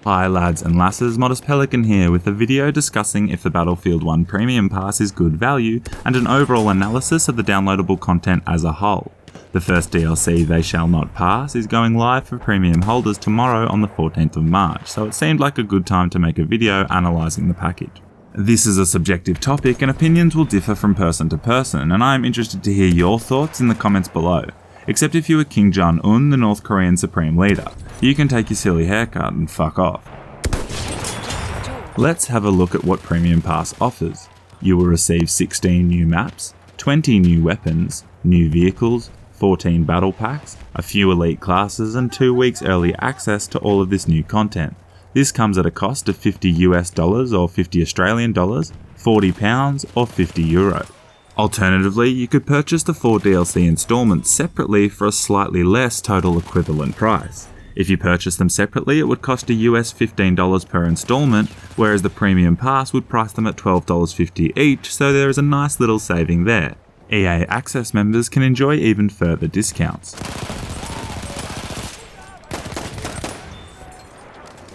Hi lads and lasses, Modest Pelican here with a video discussing if the Battlefield 1 Premium Pass is good value and an overall analysis of the downloadable content as a whole. The first DLC, They Shall Not Pass, is going live for premium holders tomorrow on the 14th of March, so it seemed like a good time to make a video analysing the package. This is a subjective topic and opinions will differ from person to person, and I am interested to hear your thoughts in the comments below. Except if you were Kim Jong-un, the North Korean Supreme Leader. You can take your silly haircut and fuck off. Let's have a look at what Premium Pass offers. You will receive 16 new maps, 20 new weapons, new vehicles, 14 battle packs, a few elite classes and 2 weeks early access to all of this new content. This comes at a cost of $50 or 50 Australian dollars, £40 or 50 euro. Alternatively, you could purchase the 4 DLC installments separately for a slightly less total equivalent price. If you purchase them separately, it would cost a US $15 per installment, whereas the Premium Pass would price them at $12.50 each, so there is a nice little saving there. EA Access members can enjoy even further discounts.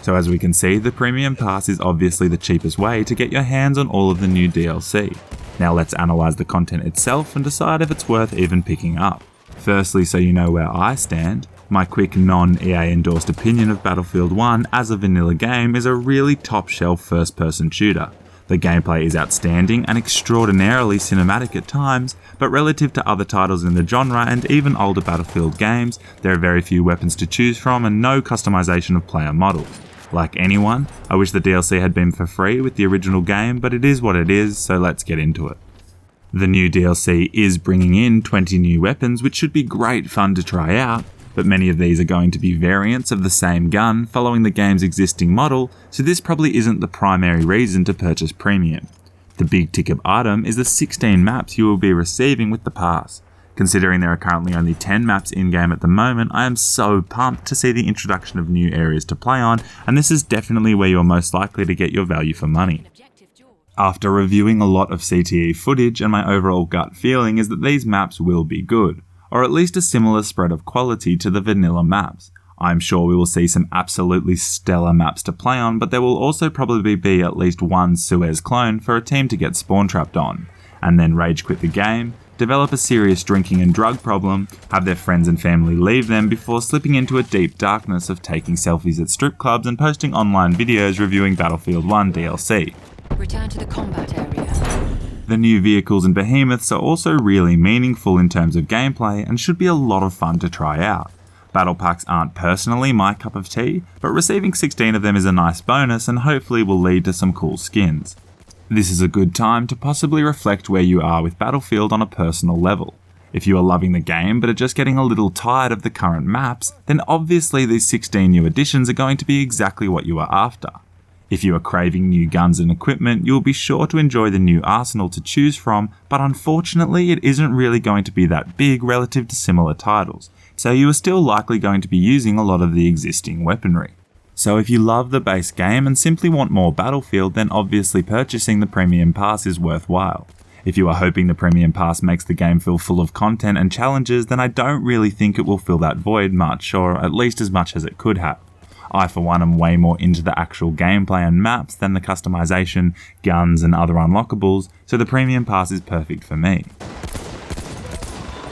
So as we can see, the Premium Pass is obviously the cheapest way to get your hands on all of the new DLC. Now let's analyse the content itself and decide if it's worth even picking up. Firstly, so you know where I stand, my quick non-EA endorsed opinion of Battlefield 1 as a vanilla game is a really top shelf first person shooter. The gameplay is outstanding and extraordinarily cinematic at times, but relative to other titles in the genre and even older Battlefield games, there are very few weapons to choose from and no customization of player models. Like anyone, I wish the DLC had been for free with the original game, but it is what it is, so let's get into it. The new DLC is bringing in 20 new weapons, which should be great fun to try out, but many of these are going to be variants of the same gun following the game's existing model, so this probably isn't the primary reason to purchase Premium. The big ticket item is the 16 maps you will be receiving with the pass. Considering there are currently only 10 maps in-game at the moment, I am so pumped to see the introduction of new areas to play on, and this is definitely where you're most likely to get your value for money. After reviewing a lot of CTE footage, and my overall gut feeling is that these maps will be good, or at least a similar spread of quality to the vanilla maps. I'm sure we will see some absolutely stellar maps to play on, but there will also probably be at least one Suez clone for a team to get spawn trapped on, and then rage quit the game, develop a serious drinking and drug problem, have their friends and family leave them before slipping into a deep darkness of taking selfies at strip clubs and posting online videos reviewing Battlefield 1 DLC. Return to the combat area. The new vehicles and behemoths are also really meaningful in terms of gameplay and should be a lot of fun to try out. Battle packs aren't personally my cup of tea, but receiving 16 of them is a nice bonus and hopefully will lead to some cool skins. This is a good time to possibly reflect where you are with Battlefield on a personal level. If you are loving the game but are just getting a little tired of the current maps, then obviously these 16 new additions are going to be exactly what you are after. If you are craving new guns and equipment, you will be sure to enjoy the new arsenal to choose from, but unfortunately it isn't really going to be that big relative to similar titles, so you are still likely going to be using a lot of the existing weaponry. So if you love the base game and simply want more Battlefield, then obviously purchasing the Premium Pass is worthwhile. If you are hoping the Premium Pass makes the game feel full of content and challenges, then I don't really think it will fill that void much, or at least as much as it could have. I for one am way more into the actual gameplay and maps than the customization, guns and other unlockables, so the Premium Pass is perfect for me.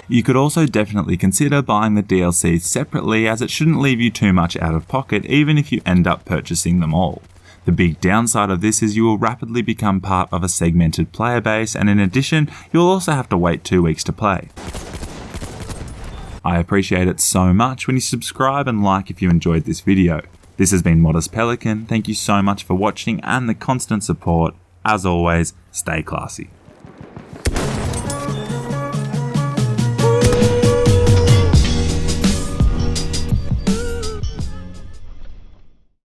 You could also definitely consider buying the DLC separately, as it shouldn't leave you too much out of pocket even if you end up purchasing them all. The big downside of this is you will rapidly become part of a segmented player base, and in addition, you'll also have to wait 2 weeks to play. I appreciate it so much when you subscribe and like if you enjoyed this video. This has been Modest Pelican, thank you so much for watching and the constant support. As always, stay classy.